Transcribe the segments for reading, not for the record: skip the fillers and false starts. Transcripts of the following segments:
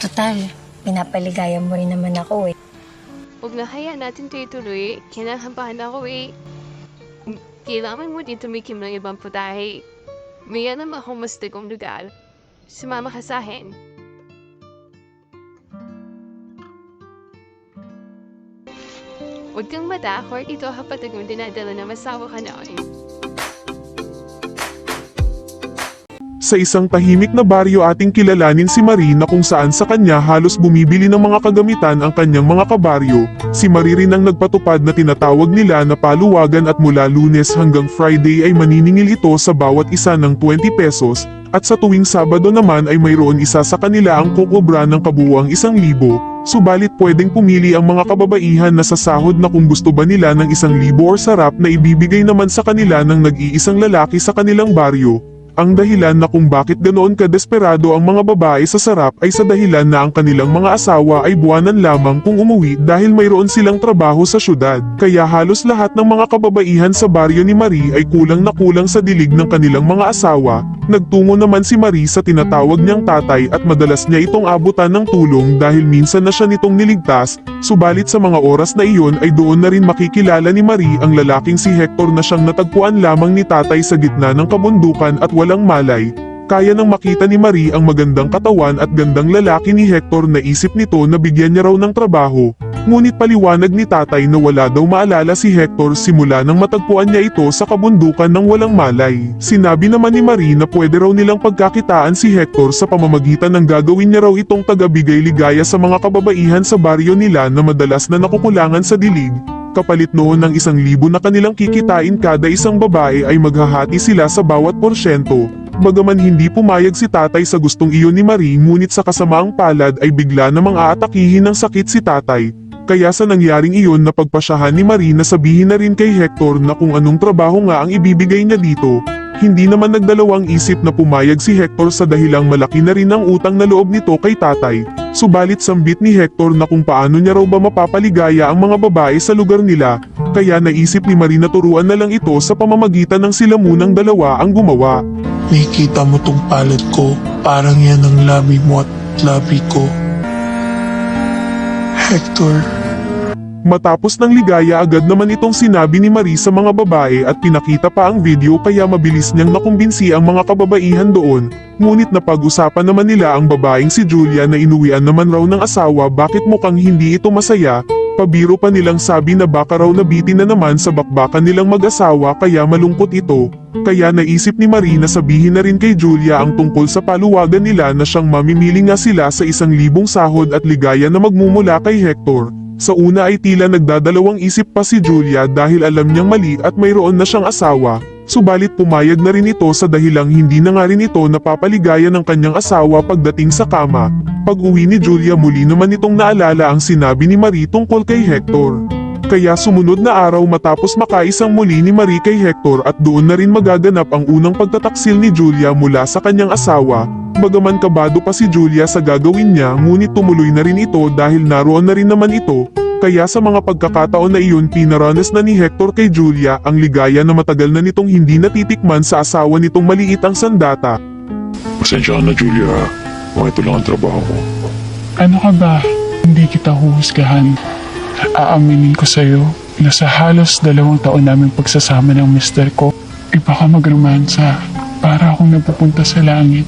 Total, pinapaligaya mo rin naman ako eh. Huwag na kaya natin ito ituloy. Kinahabahan ako eh. Kailangan mo din tumikim ng ibang putahe. May naman akong mastigong lugar. Sumama ka sa akin. Huwag kang matakot. Ito kapatid mong dinadala na masawa ka noon. Sa isang tahimik na baryo ating kilalanin si Marie na kung saan sa kanya halos bumibili ng mga kagamitan ang kanyang mga kabaryo. Si Marie rin ang nagpatupad na tinatawag nila na paluwagan at mula Lunes hanggang Friday ay maniningil ito sa bawat isa ng 20 pesos at sa tuwing Sabado naman ay mayroon isa sa kanila ang kukubra ng kabuuang 1,000. Subalit pwedeng pumili ang mga kababaihan na sa sahod na kung gusto ba nila ng 1,000 or sarap na ibibigay naman sa kanila ng nag-iisang lalaki sa kanilang baryo. Ang dahilan na kung bakit ganoon kadesperado ang mga babae sa sarap ay sa dahilan na ang kanilang mga asawa ay buwanan lamang kung umuwi dahil mayroon silang trabaho sa syudad. Kaya halos lahat ng mga kababaihan sa baryo ni Marie ay kulang na kulang sa dilig ng kanilang mga asawa. Nagtungo naman si Marie sa tinatawag niyang tatay at madalas niya itong abutan ng tulong dahil minsan na siya nitong niligtas, subalit sa mga oras na iyon ay doon na rin makikilala ni Marie ang lalaking si Hector na siyang natagpuan lamang ni tatay sa gitna ng kabundukan at walang malay. Kaya nang makita ni Marie ang magandang katawan at gandang lalaki ni Hector na isip nito na bigyan niya raw ng trabaho. Ngunit paliwanag ni tatay na wala daw maalala si Hector simula nang matagpuan niya ito sa kabundukan ng walang malay. Sinabi naman ni Marie na pwede raw nilang pagkakitaan si Hector sa pamamagitan ng gagawin niya raw itong tagabigay ligaya sa mga kababaihan sa baryo nila na madalas na nakukulangan sa dilig. Kapalit noon ng 1,000 na kanilang kikitain kada isang babae ay maghahati sila sa bawat porsyento. Bagaman hindi pumayag si tatay sa gustong iyon ni Marie ngunit sa kasamaang palad ay bigla namang aatakihin ng sakit si tatay. Kaya sa nangyaring iyon napagpasyahan ni Marie na sabihin na rin kay Hector na kung anong trabaho nga ang ibibigay niya dito. Hindi naman nagdalawang isip na pumayag si Hector sa dahilang malaki na rin ang utang na loob nito kay tatay. Subalit sambit ni Hector na kung paano niya raw ba mapapaligaya ang mga babae sa lugar nila. Kaya naisip ni Marie na turuan na lang ito sa pamamagitan ng sila munang dalawa ang gumawa. Nakikita mo tong palad ko, parang yan ang labi mo at labi ko. Hector, Matapos ng ligaya agad naman itong sinabi ni Marie sa mga babae at pinakita pa ang video kaya mabilis niyang nakumbinsi ang mga kababaihan doon. Ngunit napag-usapan naman nila ang babaeng si Julia na inuwian naman raw ng asawa bakit mukhang hindi ito masaya. Pabiro pa nilang sabi na baka raw nabitin na naman sa bakbakan nilang mag-asawa kaya malungkot ito. Kaya naisip ni Marie na sabihin na rin kay Julia ang tungkol sa paluwagan nila na siyang mamimili nga sila sa 1,000 sahod at ligaya na magmumula kay Hector. Sa una ay tila nagdadalawang isip pa si Julia dahil alam niyang mali at mayroon na siyang asawa. Subalit pumayag na rin ito sa dahilang hindi na nga rin ito napapaligaya ng kanyang asawa pagdating sa kama. Pag-uwi ni Julia muli naman itong naalala ang sinabi ni Marie tungkol kay Hector. Kaya sumunod na araw matapos makaisang muli ni Marie kay Hector at doon na rin magaganap ang unang pagtataksil ni Julia mula sa kanyang asawa. Bagaman kabado pa si Julia sa gagawin niya ngunit tumuloy na rin ito dahil naroon na rin naman ito. Kaya sa mga pagkakataon na iyon pinaranas na ni Hector kay Julia ang ligaya na matagal na nitong hindi natitikman sa asawa nitong maliit ang sandata. Pasensya ka na, Julia. Kung ito lang ang trabaho ko. ano ka ba? Hindi kita huhusgahan. Aaminin ko sa'yo na sa halos 2 taon namin pagsasama ng mister ko, iba ka magromansa. Para akong napupunta sa langit.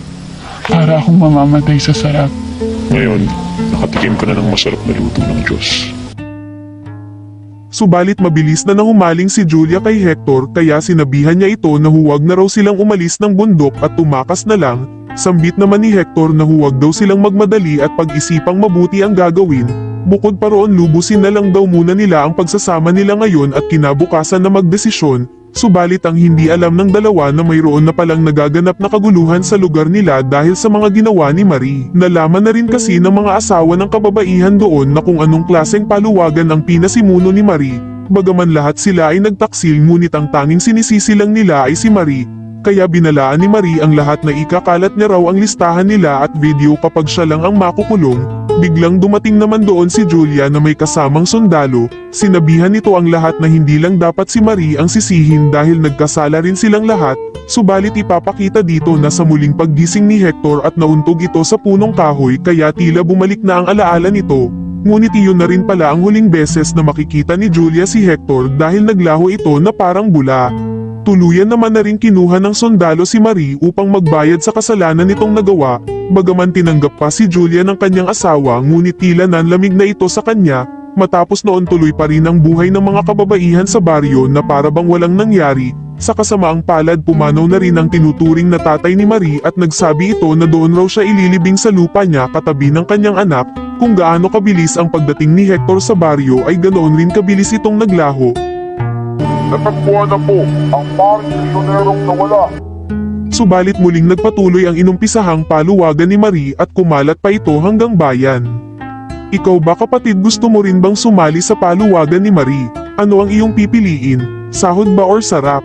Para akong mamamatay sa sarap. Ngayon, nakatikim ka na ng masarap na luto ng Diyos. Subalit mabilis na nahumaling si Julia kay Hector kaya sinabihan niya ito na huwag na raw silang umalis ng bundok at tumakas na lang. Sambit naman ni Hector na huwag daw silang magmadali at pag-isipang mabuti ang gagawin. Bukod pa roon lubusin na lang daw muna nila ang pagsasama nila ngayon at kinabukasan na magdesisyon. Subalit ang hindi alam ng dalawa na mayroon na palang nagaganap na kaguluhan sa lugar nila dahil sa mga ginawa ni Marie. Nalaman na rin kasi ng mga asawa ng kababaihan doon na kung anong klaseng paluwagan ang pinasimuno ni Marie. Bagaman lahat sila ay nagtaksil ngunit ang tanging sinisisi lang nila ay si Marie. kaya binalaan ni Marie ang lahat na ikakalat niya raw ang listahan nila at video kapag siya lang ang makukulong. Biglang dumating naman doon si Julia na may kasamang sundalo, sinabihan nito ang lahat na hindi lang dapat si Marie ang sisihin dahil nagkasala rin silang lahat, subalit ipapakita dito na sa muling paggising ni Hector at nauntog ito sa punong kahoy kaya tila bumalik na ang alaala nito. Ngunit iyon na rin pala ang huling beses na makikita ni Julia si Hector dahil naglaho ito na parang bula. Tuluyan naman na rin kinuha ng sundalo si Marie upang magbayad sa kasalanan nitong nagawa, bagaman tinanggap pa si Julia ng kanyang asawa ngunit tila nanlamig na ito sa kanya, matapos noon tuloy pa rin ang buhay ng mga kababaihan sa baryo na para bang walang nangyari. Sa kasamaang palad pumanaw na rin ang tinuturing na tatay ni Marie at nagsabi ito na doon raw siya ililibing sa lupa niya katabi ng kanyang anak, kung gaano kabilis ang pagdating ni Hector sa baryo ay ganoon rin kabilis itong naglaho. Natagpuan na po ang paring misyonerong nawala. Subalit muling nagpatuloy ang inumpisahang paluwagan ni Marie at kumalat pa ito hanggang bayan. Ikaw ba kapatid, gusto mo rin bang sumali sa paluwagan ni Marie? Ano ang iyong pipiliin? Sahod ba or sarap?